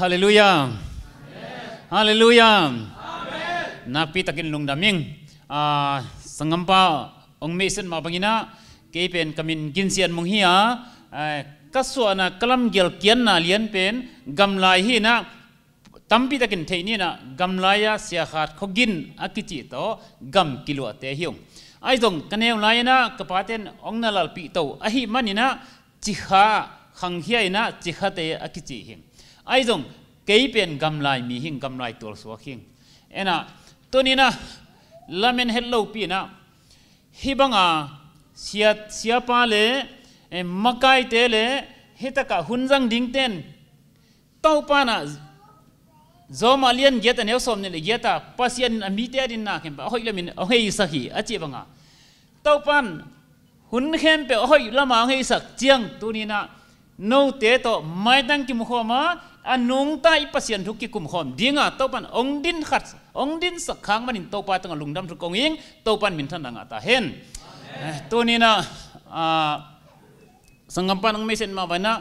ฮาเลลูยาฮาเลลูยานักพิทักษ์ลุงดามิงสังกัมปะองค์เมสันมาบังอินะเกย์เป็นกามินกินเซียนมงฮีอากัสวนะกลัมเกลเกียนนาเลียนเป็นกำไลฮีนะตั้มพิทักษ์เทนี่นะกำไลยาเสียขาดขกินอากิจิโตกำกิโลเตหิงไอ้ตรงกันเอวไลนะกบปาเตนองนาลลปีโตอหิมันนี่นะจิฮาขังเฮียนะจิฮาเตอากิจิหิงไอ้ตรงเกย์เป็นกำไลมีหิงกำไลตัวสวะหิงเอ็นะตัวนี้นะลาเมนเฮลโลปีนะฮิบังอาเสียปาเลมักไกเตเลเฮตกะหุนจังดิ้งเต้นเต้าปานะจอมาเลียนเกตเนวสมเนี่ยเกตาปัสยันมีเตดินนักเห็นปะโอ้ยละมินโอ้ยสักฮีอาจีบังอาเต้าปันหุนเข้มเปโอ้ยละมาโอ้ยสักเจียงตัวนี้นะโนเตโตไม่ตั้งกิมขมาอันนุ่งตายปัสยันทุกกิคุมขมดิ้งอ่ะเต้าปันองดินขัดองดินสักครั้งมันเต้าปันตั้งลุงดำทุกกงยิงเต้าปันมินทันดังอาตาเห็นตัวนี้นะสังกัมปันองไม่เซ็นมาไปนะ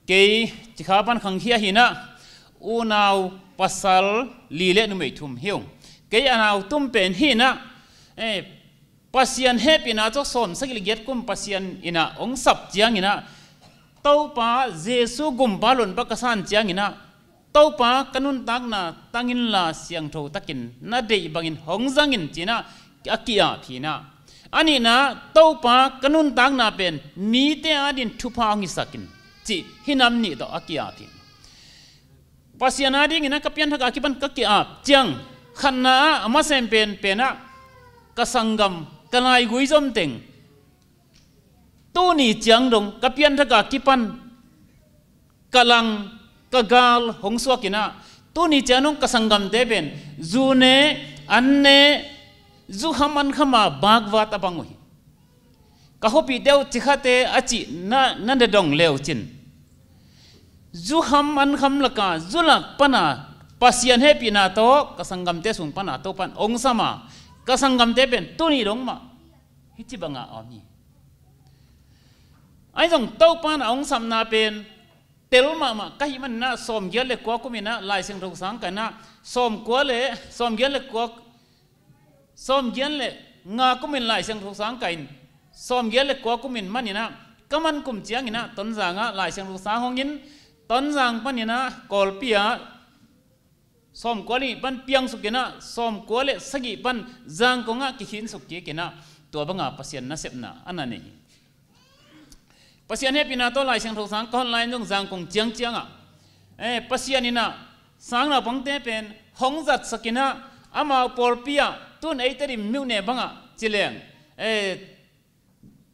เกย์จิขาปันขังเฮียหินะอูนาวปัสสาวลีเล่นุ่มทุ่มหิวเกย์อนาวตุ้มเป็นหินะปัสยันเฮปินะจะสอนสักลิเกตกุมปัสยันอินะองสับเจียงอินะเต้าป้าเจสุกุมบาลอนปักสันเจียงอินะเต้าป้ากันุนตักนะตั้งินลาเสียงโทตักินนาเดย์บังินหงจังอินจีนะอักยาพีนะอันนี้นะเต้าป้ากันุนตักนะเป็นมีเตอดินทุพางิสักินจีหินำนี่ต่ออักยาพีปัสยานาดิ้งนะกับยันทักอากิบันกักยาเจียงขันนาอามาเซมเป็นนะกสังกัมกันไลกุยจอมเต็งตัวนี้เจียงดงกับยันทักอากิปันกลังกกาลหงสวกินะตัวนี้เจียงดงกสังกัมเตเป็นจูเนอันเนจูฮามันขมาบากวัตบังหุยก็ฮอปีเดียวจิขะเตอจินั่นเดดงเลวจินจูฮามอันคำละกาจูลักปนาปัสยันเฮปีนาโตกสังกัมเตสุงปนาโตปันองสมากสังกัมเตเป็นตัวนี้ดงมาฮิจิบังอาอมีไอ้ตรงโตปันองสมนาเป็นเตลมาก็ฮิมันนะสมเยลเล็กกว่ากุมินะลายเสียงทุกสังกันนะสมกว่าเลยสมเยลเล็กกว่าสมเยลเล็กงากุมินลายเสียงทุกสังกันสมเยลเล็กกว่ากุมินมันนี่นะก็มันกุมเจียงนี่นะต้นจางะลายเสียงทุกสังหงยินต้นจางปันนี่นะกอลปียสมกว่านี่ปันเปียงสุกินะสมกว่าเลยสกิปันจางกงะกิหินสุกิกินะตัวบังอาปัสยันนะเสพนะอันนั้นนี่ปัสยันเฮปินาตัวลายเสียงทุกสังก็ลายน้องจางกงเจียงเจียงอ่ะปัสยันนี่นะสังเราบังเตเป็นหงจัดสกินะอามาปอลปียตุนไอตริมมิวเนบังอ่ะจิเลง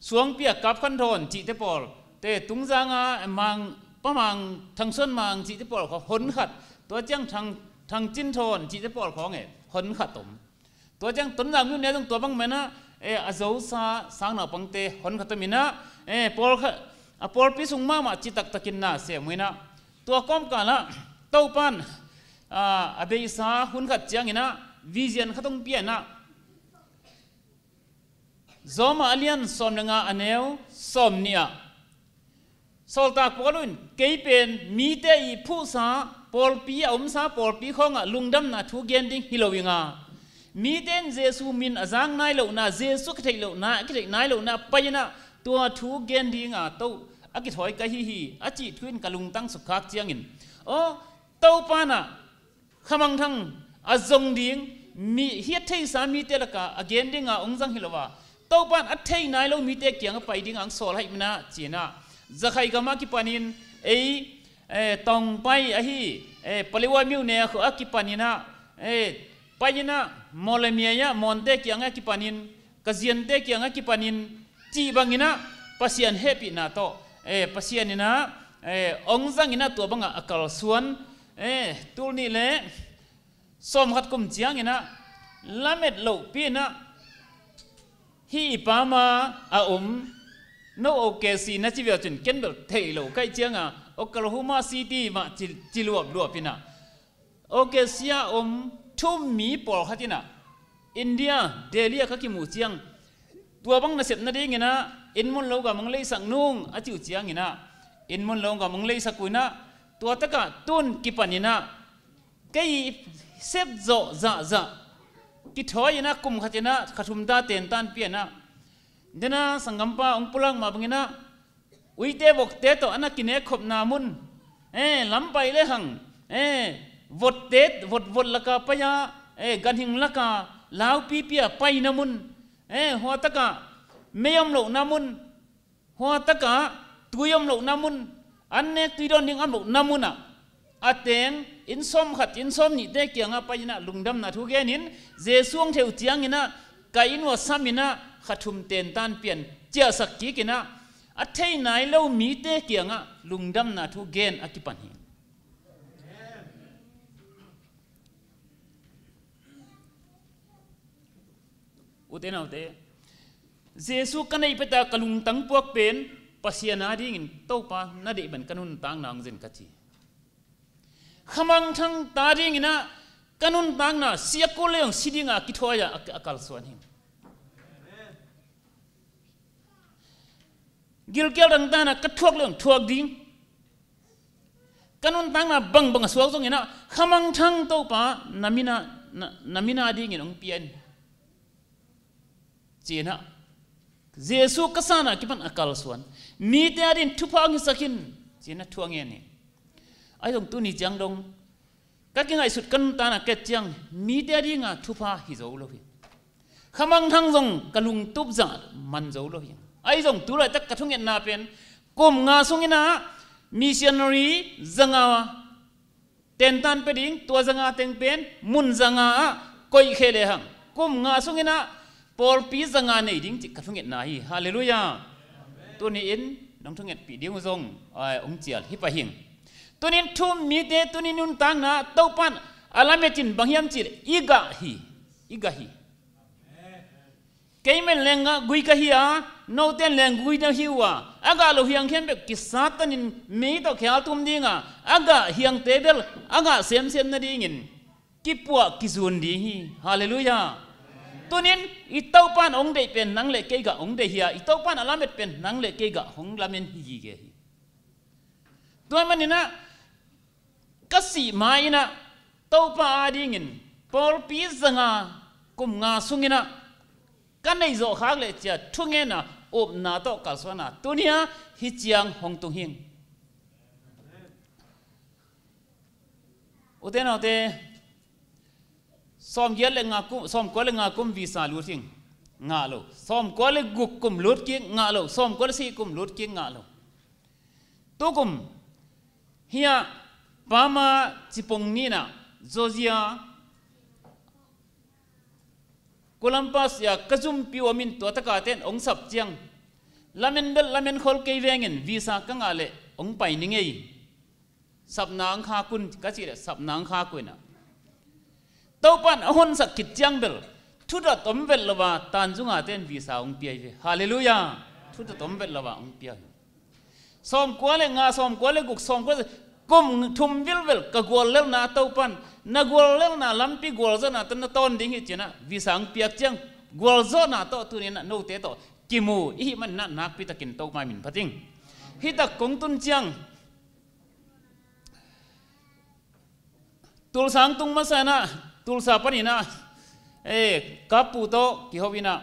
สวงเปียกับขันทนจิตเตปอลเตตุงจางอ่ะมังป้ามังทางส่วนมังจิตเตปอลเขาหนขัดตัวเจียงทางจินทนจิตเตปอลของหนขัดตมตัวเจียงต้นจางมิวเนต้องตัวบังเหมือนนะอาจูซาสังเราบังเตหนขัดตมินะปอลพิสุงมาจิตตักตะกินน่ะเสียมือนะตัวก้มกันละเต้าปันอเบยสาหุนขัดเจียงนะวิเจียนขัดตรงเปียนะจอมาเลียนสมงาอันเอวสมเนียสอลตากปอลุนเกยเป็นมีเตยผู้สาปอลปีอมสาปอลปีของลุงดำนาทุกเกนดิ้งฮิโลวิงามีเตนเจสูมินอจางนายเหล่านาเจสุกเทยเหล่านากิเทยนายเหล่านาไปนะตัวทุกเกนดิ้งตัวอากิถอยกะฮิอาจิทวินกะลุงตั้งสุขักเจียงินโอ้เต้าปานะขมังทั้งอาจงดิ้งมีเฮียเทยสามีเตลกะอเกนดิ้งองจังฮิโลวาเต้าปานอัดเทยนายเรามีเตเกียงไปดิ้งอังโซลให้มันนะจีน่าจะใครก็มากิปานินตองไปปลิวามิวเนียเขาอากิปานินะไปนะมอลเมียมอนเตเกียงอากิปานินกเซียนเตเกียงอากิปานินจีบังอินะปัสยันเฮปินาโตปัสยันนี่นะองจังอินะตัวบังอักลส่วนตัวนี้เลยสมขัดกุมเจียงอินะลาเม็ดโลปีนะฮีปามาโนโอเคซีนัจิเวลจนเก็นแบบเทโลใกล้เจียงโอกลาโฮมาซิตี้มาจิลวบปีนะโอเคเซียทุ่มมีปอลขัดนะอินเดียเดลียขักิมูเจียงตัวบังน่ะเสพนาดีไงนะอินมุนโลกับมังเลยสังนุ่งอาจิวเจียงไงนะอินมุนโลกับมังเลยสักกุยนะต ตัวตะกะตุนกิปันินะเกยเซฟโจจะกิถอยนะกุมขัดนะขัดทุมตาเต็นตันเปียนะเดนะสังกัมปาองปุลังมาบังนะอุยเตบกเตโตอันนักกินเอขบนามุนลำไปเลยหังวดเตดวดละกาปยากันหิงละกาลาวปีเปียไปนามุนหัวตะกะเมียมโลนามุนหัวตะกะตุยมโลนามุนอันเนตุยดอนนิงอัมโลนามุนอะอาเตงอินซอมขัดอินซอมนี่เด็กยังไปนะลุงดำนะทุกแกนินเจสวงเทวเจียงอินะกาอินวสามินะขัดทุมเตนตันเปลี่ยนเจ้าสักกี่กินะอัฐิไหนเล่ามีเด็กยังลุงดำนะทุกแกนอากิปันหิอุเทนเอาเตเจสุกันในเปตากลุงตั้งพวกเป็นปัสยานาดิ่งโตปานาดิบันกันุนตังนางเจนกัจจีขมังทั้งตาดิ่งนะกันุนตังนะเสียกุเลงสิดิ่งอากิทวายอากัลสวนหิมกิลเกลดังตานะกัทวกเลงทวกดิ่งกันุนตังนะบังสวกตรงนี้นะขมังทั้งโตปานามินาดิ่งองเปียนเจนะเจสุกษานะกิปันอากัลสวนมีแต่ดินทุพางิสักินเจนะทวงเงี้ยนี่ไอ้ตรงตัวนี้จังดงก็กินไอ้สุดกันตานะเกจังมีแต่ดิงาทุพาฮิโซโลหิขมังทั้งทรงกลุงตุบจัดมันโซโลหิไอ้ตรงตัวอะไรตักกระทุ่งเงินนาเป็นกุมงาสุงินะมิชชันนารีจังอาเต็นตันเป็นดิ่งตัวจังอาเต็งเป็นมุนจังอาคอยเคเลหังกุมงาสุงินะปอลปีจังานในดิ่งจิกกระทุ่งเงินนาฮีฮาเลลูยาตัวนี้อินน้องทุ่งเงินปีเดียวทรงองเจียลฮิปะหิงตัวนี้ทุ่มมีเดตัวนี้นุ่นตังนะเต้าปันอาลาเมจินบางยามจิตอีกะฮีเกี่ยมันแรงะกุยกะฮีอ่ะโนเตนแรงกุยนะฮีวะอากาโลฮียงเข้มแบบกิสาตันินมีต่อแขวตุ้มดิ่งอ่ะอากาฮียงเตเบลอากาเซมนะดิ่งินกิปัวกิซุนดีฮีฮาเลลูยาตัวนี้อีเต้าปันองเดเป็นนังเล็กเกะองเดฮีอ่ะอีเต้าปันอาลาเมตเป็นนังเล็กเกะของลาเมนฮีเกะตัวมันนี่นะก็สีไม้นะเต้าป่าดิ่งินปอลปีจังอากุมงาสุงินะกันในโจขากเลยจะทุ่งเงินนะอบนาโตกัลสวนาตัวนี้ฮิจยังหงตุงหิงอุเทนเอาเตสอมเยลเลงากุมสอมกอลเลงากุมวีซ่าลุดหิงงาโลสอมกอลเลกุกุมลุดกิงาโลสอมกอลสีกุมลุดกิงาโลตุกุมเฮียปามาจิปงนีนะจอร์เจียโคลัมปัสยากระจุมปิวมินตัวตะกาเตนองสับเจียงลาเมนเบลลาเมนคอลเกยเวงินวีซ่ากังอาเลองไปนิงเอสับนางขากุนกัจจิเลสับนางขากุนนะเต้าปันอหนสักกิจจังเบลทุดตอมเวลละว่าตานจุงอาเตนวีซ่าองเปียเวฮาเลลูยาทุดตอมเวลละว่าองเปียสอมกัวเลงาสอมกัวเลกุกสอมกัวกุมทุมวิลกกัวเลลนาเต้าปันนักกัวเลลนาลัมปีกัวลโซนาตันตอนดิ่งฮิจินะวิสังเปียกจังกัวลโซนาโตตัวนี้นะโนเตโตกิมูอีมันนักพิตากินโตมามินพัดจิงฮิตากงตุนจังตุลสังตุงมาสนะตุลสาปนินะกับปูโตกิฮวินะ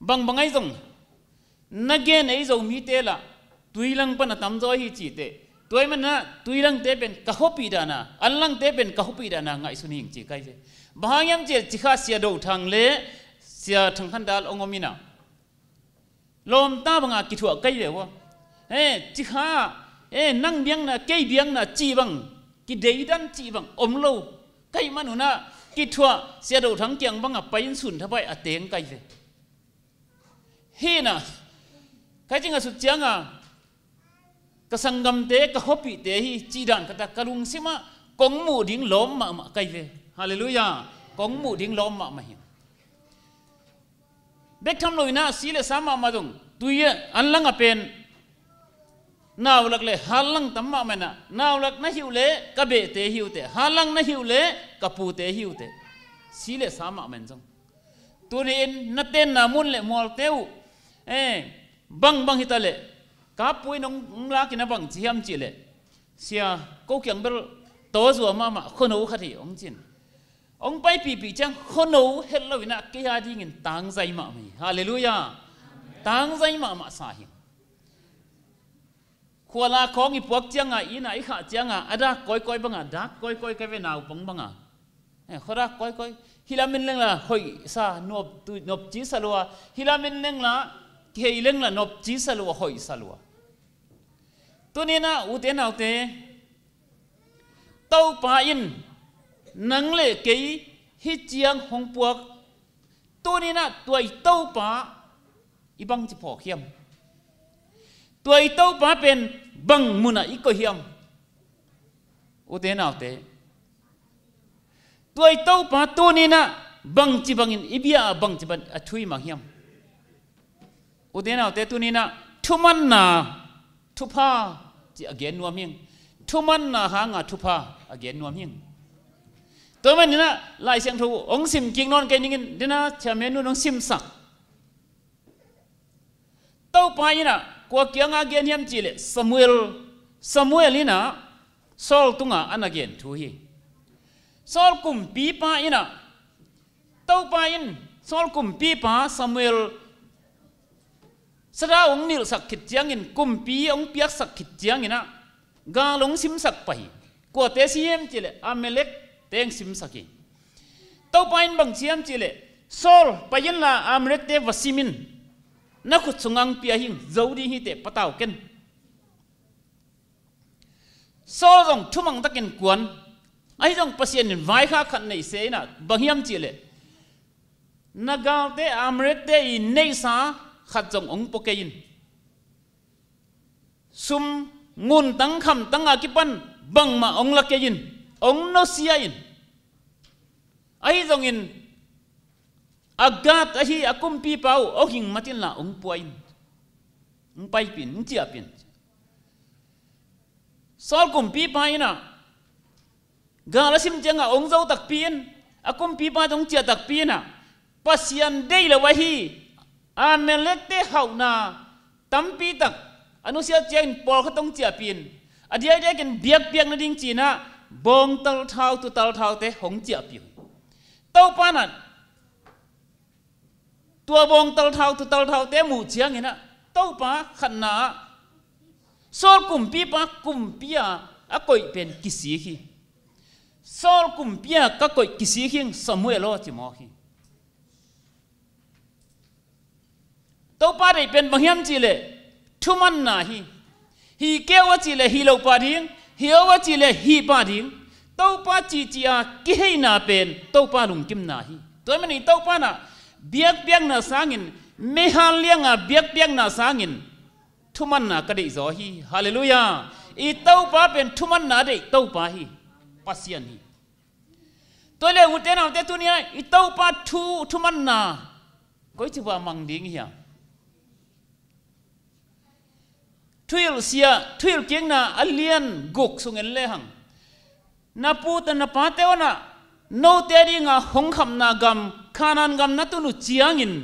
บังไอซงนักเกนไอซงมีเตละตุยลังปนตัมโจฮิจิเตตัวมันนะตุยลังเตเป็นกะฮอปีดานะอันลังเตเป็นกะฮอปีดานะไงสุนิงจีไกเจบางยามเจจิข้าเสียดูทางเละเสียทางขันดาลองมินะลมตาบังอากิถัวไกเลยวะจิข้านั่งเบียงนะเกยเบียงนะจีบังกิเดยดันจีบังอมโลไกมันหุนะกิถัวเสียดูทางเกียงบังอ่ะไปยินสุนทบายอเตงไกเลยเฮนะใครจึงอ่ะสุดเจียงอ่ะกสังกัมเตกฮอปีเตฮีจีดันกตะกลุงซิมากงมูดิ่งล้อมมาไกเวฮาเลลูยากงมูดิ่งล้อมมาหิเบกทำลอยนะสีเลสามาดงตุยอันลังเป็นนาวลักเลฮัลลังตั้มมานะนาวลักนะหิวเลกะเบเตหิวเตฮัลลังนะหิวเลกะปูเตหิวเตสีเลสามามันจงตัวนี้นัดเต้นนามุนเลมอลเตวบังฮิตาเลกับปุยน้องลากินบังจีฮัมจีเล sia ko kyang bel to zo ma khono khati ong chin ong pai pi chang khono hello ina ke ha ding in tang zai ma mi hallelujah tang zai ma sa hi khwala khong i puak changa ina I kha changa ada koi banga da koi ka ve naw pang banga khora koi hilamin leng la hoi sa nop chi salwa hilamin leng la ke leng la nop chi salwa hoi salwa tunina uten autte tau pa in nang le ke hi chiang hong puak tunina tuai tau pa ibang chi pho khiam tuai tau pa pen bang muna I ko hiam uten autte tuai tau pa tunina bang chi bangin ibia bang chi ban athui ma hiam uten autte tunina thuman na thupa chi again nuam hing thuman na hanga thupa again nuam hing to man na lai siang thu ong sim king non ke ningin dina chamen nu nong sim sak tau pa ina kwa kyang again hiam chi le samuel ina sol tunga an again thu hi sol kum pi pa ina tau pa in sol kum pi pa samuel sara ong nil sak khit chiang in kumpi ong piak sak khit chiang ina ga long sim sak pai ko te siem chile amelek teng sim saki to pain bang chiam chile sol payin la amelek te vasimin na khut sungang pia hing zodi hi te pataw ken sol jong thumang takin kuan ai jong pasien in vai kha khat nei se na bangiam chile nagal te amelek te I nei sa khát dòng ông pokein sum ngun tang kham tang akipan bang ma ông lakein ông no siain ai dòng in agat ahi akum pi pau ohing matin la ông puain ông pai pin ông chia pin sol kum pi pa ina gala sim jenga ông zau tak pin akum pi pa dong chia tak pin na pasian dei la wahi amelek te hauna tampi tak anusia chen por khatong chia pin adia de ken biak na ding china bong tal thau te hong chia pi tau panan tua bong tal thau te mu chiang ina tau pa khanna sol kum pia a koi pen kisi hi sol kum pia ka koi kisi hing samuel lo chi mo hi tau pa dei pen banghiam chile thuman na hi kewa chile hi lo pa ding hiawa chile hi pa ding tau pa chi chia ki hei na pen tau pa lung kim na hi toy mani tau pa na biak na sangin me han lianga biak na sangin thuman na ka dei zo hi hallelujah I tau pa pen thuman na dei tau pa hi pasian hi toy le uten au te tunia I tau pa thuman na koi chi wa mang ding hi thuil kieng na alien guk sungen le hang na pu ta na pa te ona no te ri nga hong kham na gam khanan gam na tu nu chiangin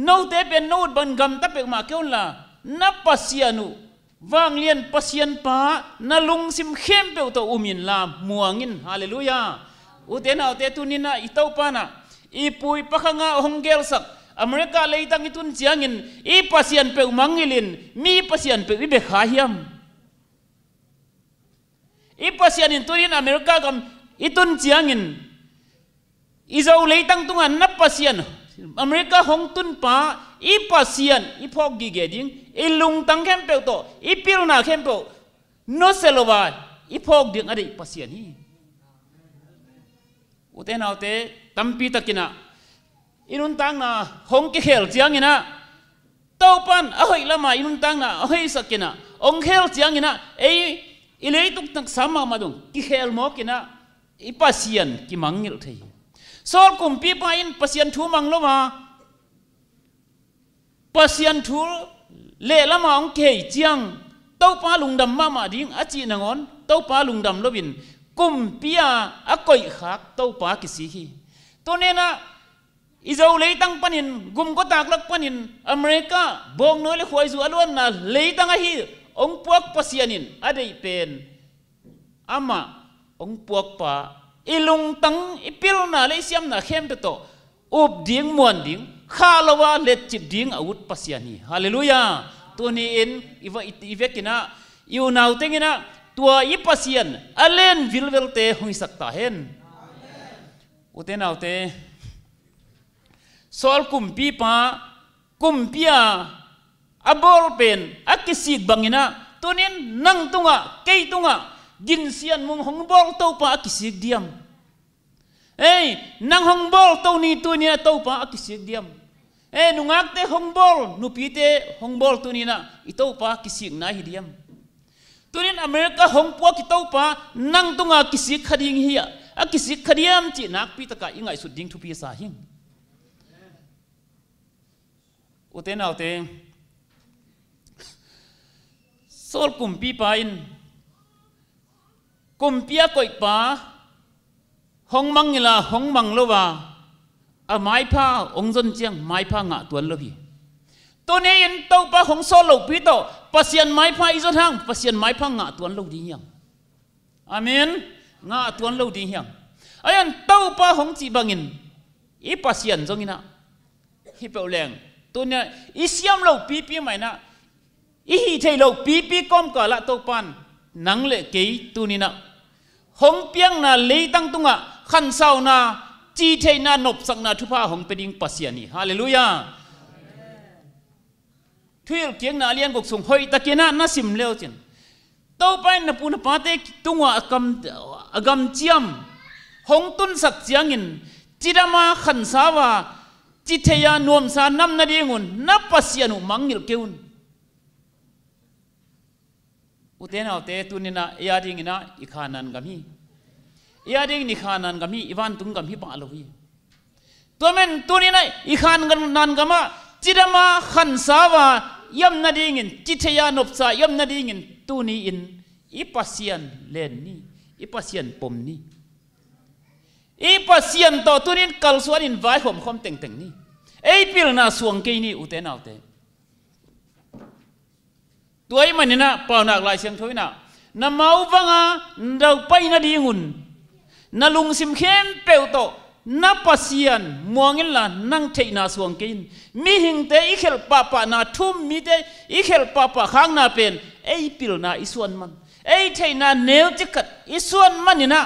no te pen no ban gam ta pe ma keun la na pasianu wang lien pasian pa na lung sim khem pe to umin la muangin hallelujah uten au te tunina I tau pa na I pui pakhanga honggel sak Amerika leitang itun chiangin I pasian pe umangilin mi pasian pe ibe khahiam I pasian in turin Amerika gam itun chiangin izau leitang tungan na pasian Amerika hong tun pa I pasian I phok gi geding I lung tang khem pe to I pil na khem pe no selowa I phok ding ade pasian hi uten autte tampi takina inun tang na hong ki khel chiang ina tau pan a hoi lama inun tang na a hoi sakina ong khel chiang ina ei ilei tuk tak sama madung ki khel mo kina I pasian ki mangil thei sol kum pi pa in pasian thu mang lo ma pasian thu le lama ong kei chiang tau pa lungdam ma ding a chi nangon tau pa lungdam lobin kum pia a koi khak tau pa ki si hi to ne na izau leitang panin gum ko taklak panin Amerika bong no le khoi zu alwan na leitang a hi องปวกปะเสียนินอะไรเป็นอามาองปวกปะอีลุงตังอีพิลนาเลยเสียมนาเข้มตัวอุบดิ้งมวนดิ้งข้าละว่าเล็ดจิบดิ้งอาวุธปะเสียนี่ฮาเลลูยาตัวนี้เองอีเวกินะอยู่นาวเต็งนะตัวอีปะเสียนอเลนวิลเวลเตหงสักตาเห็นอุเทนเอาเตสอลกุมปีปากุมปีอาอบอลเป็นอักษิกบังอินะตัวนี้นั่งตุงะเกยตุงะกินเสียนมุงหงบอลตัวปาอักษิกเดียมนั่งหงบอลตัวนี้ตัวนี้ตัวปาอักษิกเดียมนุงักเตหงบอลนุปีเตหงบอลตัวนี้นะอิตัวปาอักษิกนาฮิเดียมตัวนี้อเมริกาหงปัวกิตัวปานั่งตุงะอักษิกขดิงเฮียอักษิกขดิยมจีนักปีตะกะยังไงสุดดิ้งทุปีสาหิงอุเทนเอาเตโซลกุมปีปาอินกุมปีก่อยปาหงมังเงลาหงมังโลวาไม้ผ้าองจนเจียงไม้ผ้างะตัวโลบีตัวนี้อินตัวปาหงโซโลปีโตปัสยันไม้ผ้าอิจทังปัสยันไม้ผ้างะตัวโลดียังอาเมนงะตัวโลดียังไอ้ยันตัวปาหงจีบังอินอีปัสยันจงอินะฮิเปลแรงตัวนี้อิสยามโลปีปีใหม่นะอีฮีเทโลปีปีก้มก่อนละตัวปันนังเละเกยตัวนี้นะหงเปียงนะเลยตั้งตุงะขันเศร้านะจีเทนะนบสักนะทุพาหงเป็นยิงปัสยานีฮาเลลูยาทุยเกียงนาเลียนกกส่งหอยตะเกียนะน่าสิมเลวจินตัวไปนะปูนปาเตตุงะอากำเจียมหงตุนสักเจียงินจิดามาขันสาวาจิเทียนวมสานำนาดีงุนนับปัสยานุมังยิลเกวุนอุเทนเอาเตตุนินะยาดิงินะอิขานันกัมฮียาดิงนิขานันกัมฮีอีวันตุงกัมฮีปะอโลฮีตัวมันตุนินะอิขานันกัมะจิดามาขันสาวายำนาดีงินจิเทียนบสายำนาดีงินตุนีอินอีปัสยานเลนนี่อีปัสยานปมนี่อีปัสยันต่อตัวนี้กัลสวนินไว้ผมคอมเต็งเต็งนี่ไอ้พิลนาสวงเกนี่อุเทนเอาเตตัวไอ้มันนี่นะเปล่าหนักลายเสียงทุยนะน้ำเมาฟังอ่ะเราไปนาดีงุนนาลุงซิมเข้มเปลโตนับปัสยันมองเงินละนั่งเทนาสวงเกนมีหิงเตอีเขลปะปะนาทุ่มมีเตอีเขลปะปะข้างนาเป็นไอ้พิลนาอิส่วนมันไอ้เทนาเนลจิกัดอิส่วนมันนี่นะ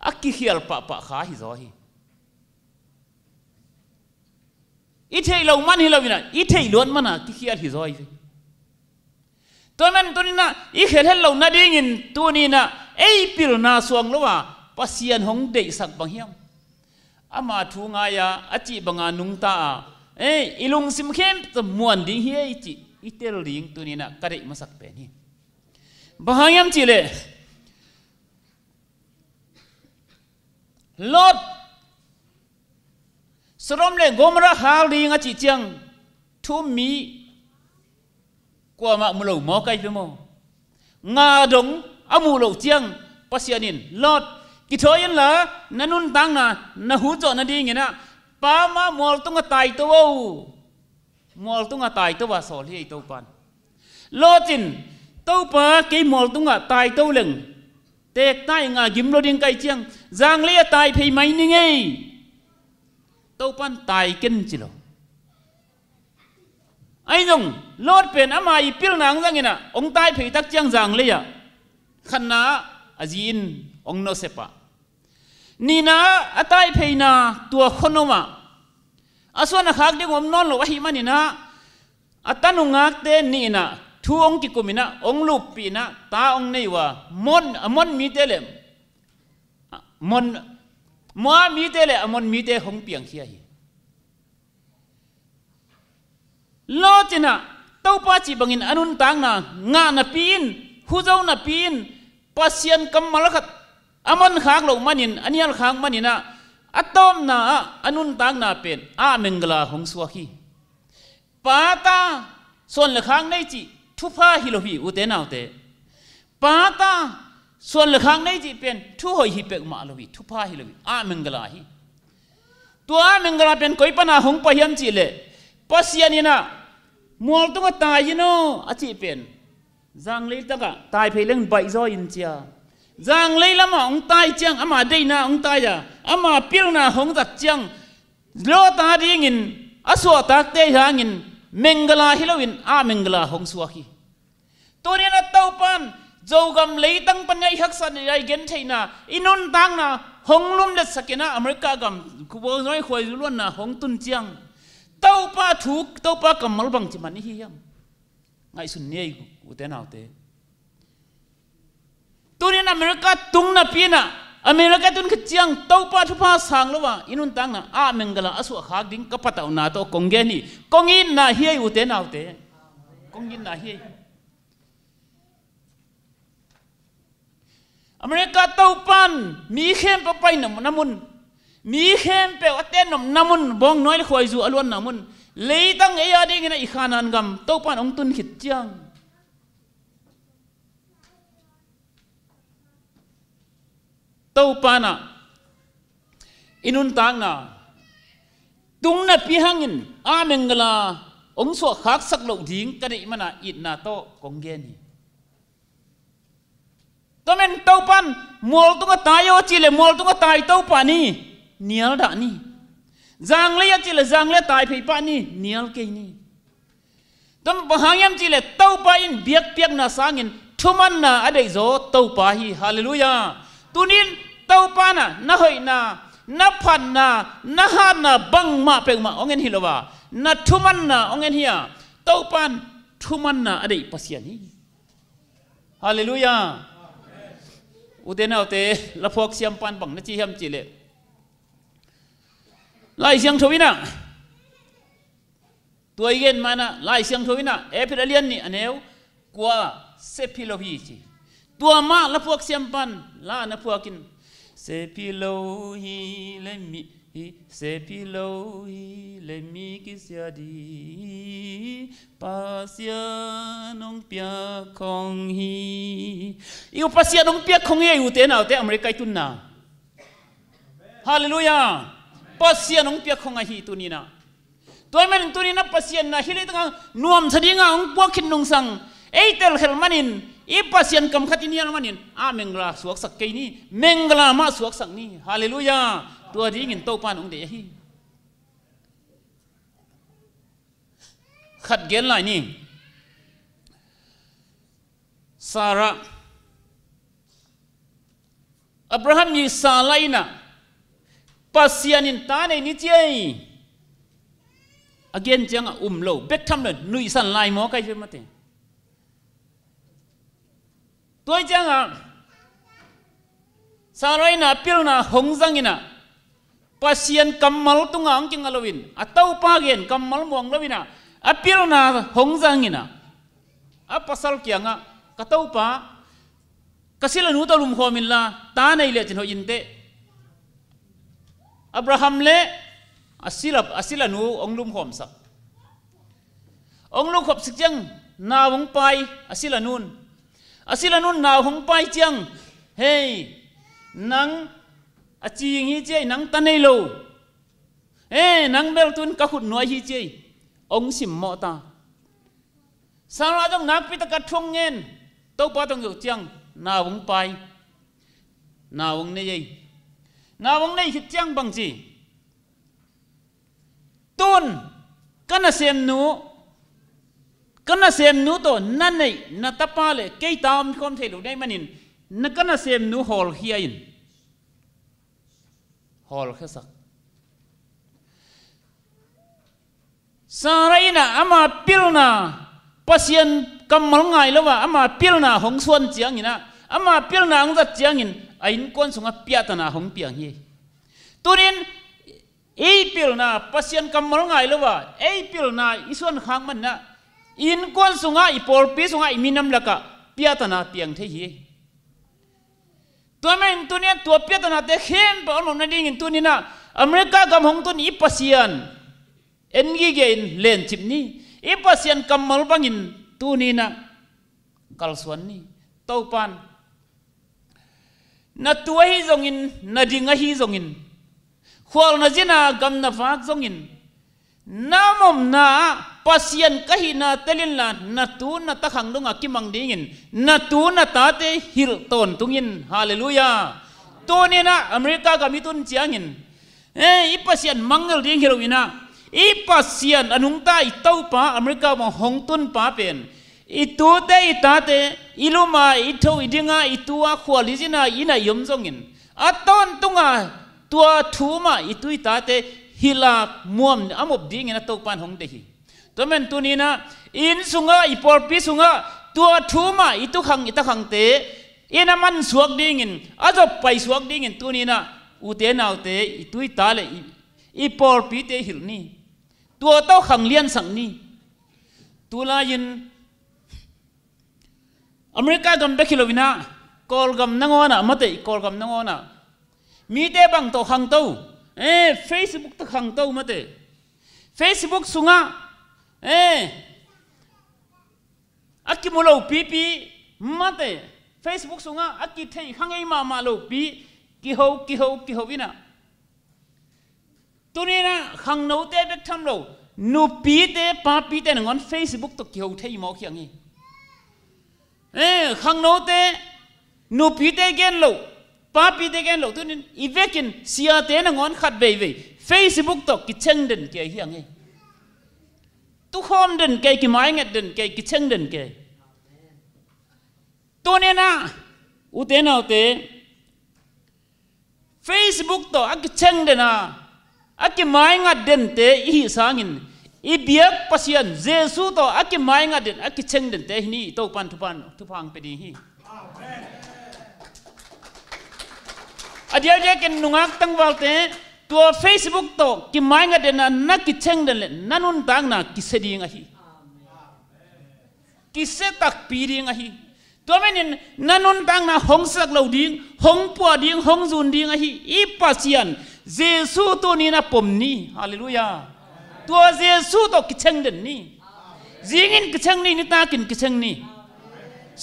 อักขี้เขียลปะปะขาหิจอยอีเทเรามันหิเราวินะอีเทล้วนมันอ่ะขี้เขียลหิจอยตัวมันตัวนี้นะอีเขียลเราหน้าดิ้งินตัวนี้นะไอ้ปิลนาสวงแล้วว่าปัสยันหงเดสักบางเฮียมอามาทูงายาอจิบังอานุงตาอีลุงซิมเข้มจะมวนดิ้งเฮียอีจิอีเตลดิ้งตัวนี้นะกระเดมาสักเป็นนี่บางยามจิเลลอดสรมเลงกมระหาลิงอจิเจียงทุ่มมีกว่ามามุลมอไกไปมองาดงอามุลเจียงปัสยานินลอดกิทอยันละนันุนตังนะหูจอนาดีเงี้ยนะป้ามามอลตุงตายตัวมอลตุงตายตัวสอลให้ตัวปันลอจินตัวป้าเกี่ยมอลตุงตายตัวเหลงเตกตายงากิมโลดิงไกเจียงจางเลี้ยตายเพย์ไม่นี่ไงตัวปันตายกันจิโลไอ้น้องลอดเป็นอามาอีพิลนางจังเงี้ยนะองตายเพย์ตักเจียงจางเลี้ยขันนาอาจีนองโนเซปะนี่นะอาตายเพย์นาตัวคนนมาอาส่วนนักฮักเด็กผมนอนหลบหิมันนี่นะอาตันุงักเตนี่นะทูองกิกุมินะองลูกปีนะตาองนี่ว่ามอนมีเตเลมอนมัวมีเตเลมอนมีเตหงเปียงเขียลอจินะเต้าป้าจีบังอินอนุนตังนะงานะปีนหูเจ้านะปีนปัสยันกำมะละขัดอามันขางลงมันอินอันยัลขางมันอินะอัตตอมนะอนุนตังนะเป็นอาเมงกลาหงสวาคีปาตาส่วนละขางในจีทุพาฮิโลฮีอุเตนเอาเตปาตาส่วนละครั้งในจีเป็นทุหอยฮิเปกมาโลฮีทุพาฮิโลฮีอาเมงกลาฮีตัวอาเมงกลาเป็นก้อยปนาหงพยามจีเลปัสยานีนะมัวตุงตายโนอาจีเป็น giang lấy tất cả tai phải lên bảy do in chia giang lấy lắm mà ông tai chăng ama đây na ông tai à ama piêu na hong giật chăng lo ta đi ngin aswa tak te hangin mengala hilawin a mengala hong suaki tôi đi na tàu pan dầu gam lấy tăng pan ngay hắc san này gen theina inun tang na hong lum let sakena America gam kubo nói khoi luôn na hong tun chang tàu pa thuk tàu pa kamal bang chiman hi yam ngai sun nei u te nào te tôi đi na America tung na pina America tun keciang tàu pa thu pa sang lo wa inun tang na a mengala asu khak ding kapatau na to kongeni kongin na hi u te nào te kongin na hi America tàu pan mi khem pa pai namun mi khem pe aten namun bong noi khoi zu alwan namun leitang eya ding na ikhanan gam tàu pan ong tun khit chiang tàu pan à inun tang na tung na pi hangin a mengala ong so khak sak lo ding ka dei mana it na to kongeni tomen tàu pan mol tunga tayo chile mol tunga tai tàu pan ni nial da ni jang le chile jang le tai phei pa ni nial ke ni tom bahangyam chile tàu pa in biak piak na sangin thuman na adei zo tàu pa hi hallelujah tunin tàu pa na hoi na phan na ha na bang ma pe ma ongen hilowa na thuman na ongen hia tàu pan thuman na adei pasian hi hallelujah uten autte la phok siam pan bang na chi ham chi le lai siang thowina tuai gen mana lai siang thowina epidalian ni aneu kwa sepilohi chi tua ma la phok siam pan la na phokin sepilohi le mi sepilohi le mi kisiadi pasia nong pia khong hi iu pasia nong pia khong hi u te na te America tun na hallelujah pasia nong pia khong hi tunina toy men tunina pasia na hili tang nuam thadinga ong pokhin nong sang eitel khel manin i pasian kam khatin yan manin a mengla suak sak ke ni mengla ma suak sak ni hallelujah tua ding in to pan ong de hi khat gen lai ni Sarah Abraham ni salaina pasianin ta nei ni chei again chang lo bek tham le nui san lai mo kai je mate tôi chăng à sarai na pil na hongjang ina pasien kamal tunga angking alowin atau pagen kamal muang lowina apil na hongjang ina apasal kianga katau pa kasila nu talum khomin la ta nei le chin ho inte Abraham le asila nu onglum khom sak onglum khop sik chang na wong pai asila nun na hong pai chang hey nang achi ngi che nang tanei lo hey nang bel tun ka khut noi hi che ong sim mo ta sara dong nak pi ta ka thong ngen to pa tong yo chang na hong pai na hong nei hit chang bang chi tun kana sem nu to nan nei na tapale ke tam khom thelu dai manin na kana sem nu hol hiain hol khasak saraina ama pilna pasien kamal ngai lawa ama pilna hong suan chiang ina ama pilna ang zat chiang in ain kon sunga piatana hong piang hi turin ei pilna pasien kamal ngai lawa ei pilna isuan khang man na in kon sunga ipor pi sunga iminam laka piatana piang the hi tuamen tunia tua piatana te khem pa on na ding in tunina America gam hong tun ipasian engi gen len chipni ipasian kamal bangin tunina kalsuan ni taupan na tua hi zongin na dinga hi zongin khwal na jina gam na fak zongin namom na pasien kahina telin la natu na takhang dunga kimang dingin natu na tate hilton tungin hallelujah toni na Amerika gamitun chiangin ipasian mangal ding heroina ipasian anungta itau pa Amerika mo hongtun pa pen itu te itate iluma itho idinga itua khwalizina ina yomjongin aton tunga tua thuma itu itate hilak muam amob ding ina topan hong dehi tomen tunina in sunga iporpi sunga tua thuma itu khang ita khang te ina man suak dingin ajo pai suak dingin tunina ute naute itu itale iporpi te hilni tua to khang lian sangni tulayin Amerika gam bekilovina kol gam nangona mate kol gam nangona mi te bang to khang to Facebook to khang to mate Facebook sunga akimulo pipi mate Facebook sunga aki thei khangai ma lo pi ki ho bina tunina khang no te bek tham lo nu pi te pa pi te ngon Facebook to ki ho thei mo khiangi khang no te nu pi te gen lo pa pi te gen lo tunin ivekin sia te ngon khat be Facebook to ki cheng den ke hiangi tu khom den ke ki mai ngat den ke ki cheng den ke tunina utena te Facebook to ak cheng dena ak mai ngat den te hi sangin ibiak pasian Jesu to ak mai ngat den ak cheng den te ni to pan tu phang pe di hi adia je ken nungak tangwal te tua Facebook to ki mai ngat den na ki cheng den le nanun tang na ki seding a hi ki se tak piring a hiตัวแม่นินนั่นนนตังนะหงสักเหล่าดิ้งหงปัวดิ้งหงจุนดิ้งอะฮีอีปัสยันเยซูตัวนี้นะปมนี้ฮาเลลูยาตัวเยซูตัวกิจเชงเด่นนี้จิงินกิจเชงนี้นิตากินกิจเชงนี้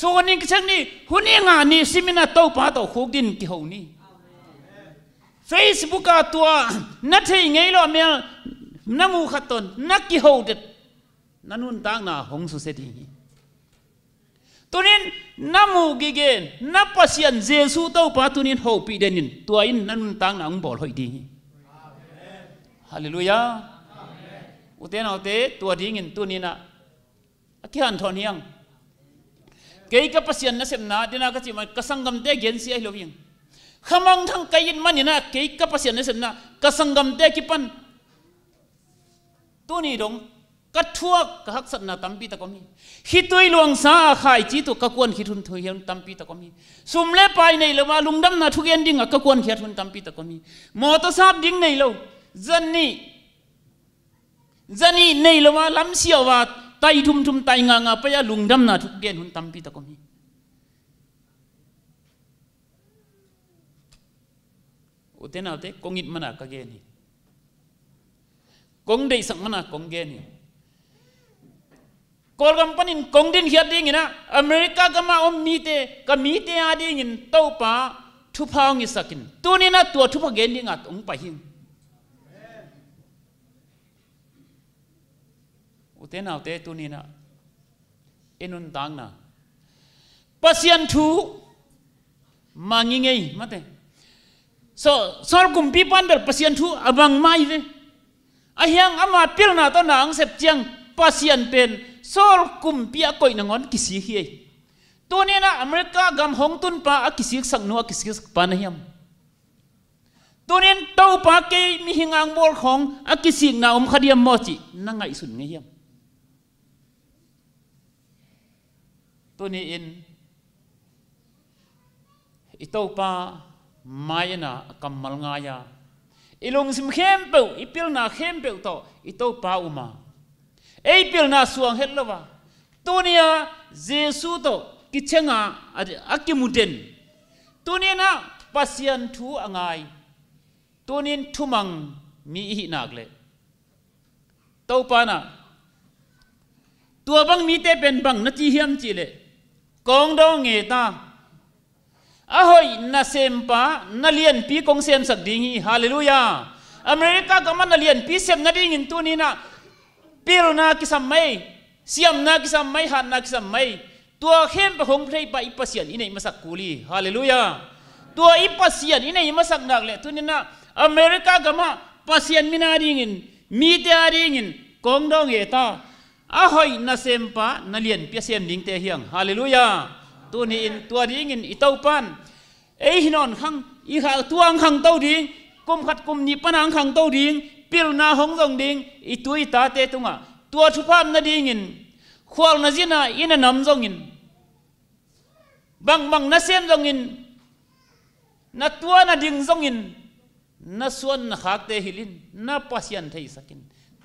ส่วนนี้กิจเชงนี้หุ่นยังงานนี้ซิมินาโตป้าโตขุกดินกิหูนี้ Facebook ตัวนัดให้ไงล่ะเมียน้ำมูขัดตนนักกิหูเด็ดนั่นนนตังนะหงสุเสดีตัวนี้น้ำมูกิเกนนับปัสยันเยซูเต้าป้าตัวนี้หูปีเดนินตัวอินนั่นต่างหนังบอลหอยดีฮาเลลูยาอุเทนเอาเตตัวดิ้งินตัวนี้นะอากิฮันทอนยังเกย์กับปัสยันนั่นเสมนาเดน่าก็จิมันกษังกำเตเกนเสียให้เรายังขมังทั้งเกย์มันนี่นะเกย์กับปัสยันนั่นเสมนากษังกำเตกิปันตัวนี้ดงกัดทั่วกักสัตนาตัมปีตะกมีฮิตุยลวงสาขายจีตุกักวนฮิตุนทุยนตัมปีตะกมีสุมเล่ไปในละมาลุงดำนาทุกยันดิ่งกักวนฮิตุนตัมปีตะกมีมอตซาบดิ่งในละจันนี่ในละมาลำเสียวว่าไตทุ่มไตงางาไปยาลุงดำนาทุกยันหุนตัมปีตะกมีอุเทนเอาเตกงอิดมันอะกะเกนี่กงได้สังมันอะกงเกนี่กอลกัมปนินกงดินเฮียดิ้งนะอเมริกาก็มาอมมีเตก็มีเตอาดิ้งเต้าป้าทุพางอิสักินตัวนี้นะตัวทุพเกนดิ้งอ่ะองไปหิงอุเทนเอาเตตัวนี้นะเอ็นุนตังนะปัสยันทูมางิงไงมาเตสอลกุมปีปันเดอร์ปัสยันทูอบางไม่เลยอาเฮียงอามาพิลนาต้นนางเสพเจียงปัสยันเป็นโซลกุมปีอะกอยนงอนกิสิเฮียตัวนี้นะอเมริกากำหงตุนปากิสิกสังนัวกิสิกปานเฮียมตัวนี้เต้าปาเกยมีหิงอังบอลของกิสิกนาอมขดียมมอจินั่งไงสุดเฮียมตัวนี้อินอิเต้าปาไม่นะกำมัลงายาอิลงสิมเข้มเปิลอิพิลนาเข้มเปิลโตอิเต้าปาอุมาไอ้พิลนาสวงเฮลวะตัวนี้เยซูโตกิเชงอากิมุเดนตัวนี้นะปัสยันทูอ่างไงตัวนี้ทุมังมีหินักเลยตัวปานะตัวบังมีเตเป็นบังนัจีเฮียมจีเลยกองดองเงตาอะหอยนาเซมปานาเลียนปีกงเซมสักดิ้งฮาเลลูยาอเมริกาก็มันนาเลียนปีเซมนาดิ้งตัวนี้นะ ปิลนากิสัมไม่เสียมนากิสัมไม่หันนากิสัมไม่ตัวเข้มประคองเพลย์ไปอิปัสเซียนอินเนมาสักกูลีฮาเลลูยาตัวอิปัสเซียนอินเนมาสักนักเลยทุนนี้นะอเมริกากามาปัสเซียนมินาดิ่งินมีเตอาดิ่งินกองดองเอตาอาหอยนาเซมปะนาเลียนเปียเซียนดิ่งเตเฮียงฮาเลลูยาตัวนี้ตัวดิ่งินอิเต้าปันเอ้ยนอนขังอีหาตัวขังเต้าดิ่งกุมขัดกุมนิปนังขังเต้าดิ่งปิลนาหงจงดิ่งอีตัวอีตาเตตุงะตัวทุพามนาดิ่งินควอลนาจินาอินนำจงอินบางนาเซียมจงอินนาตัวนาดิ่งจงอินนาส่วนนาขักเตหิลินนาปัสยันเทยสักิน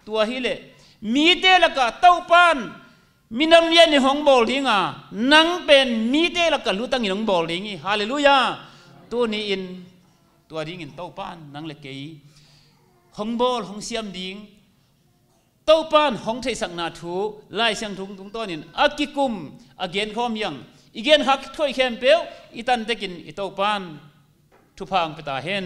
ตัวฮิเลมีเตละกะเต้าปันมินำเลียนในห้องบอลดิ่งอ่ะนังเป็นมีเตละกะลุตังอินห้องบอลดิ่งฮาเลลูยาตัวนี้อินตัวดิ่งอินเต้าปันนังเล็กเกยห้องบอลห้องเสียมดิ่งเต้าปันห้องเทสักนาทูไล่เสียงทุงตัวนินอากิกุมอาเกนข้อมยังอีเกนหักถ้วยแคมเปลอีตันเตกินอีเต้าปันทุพางไปตาเห็น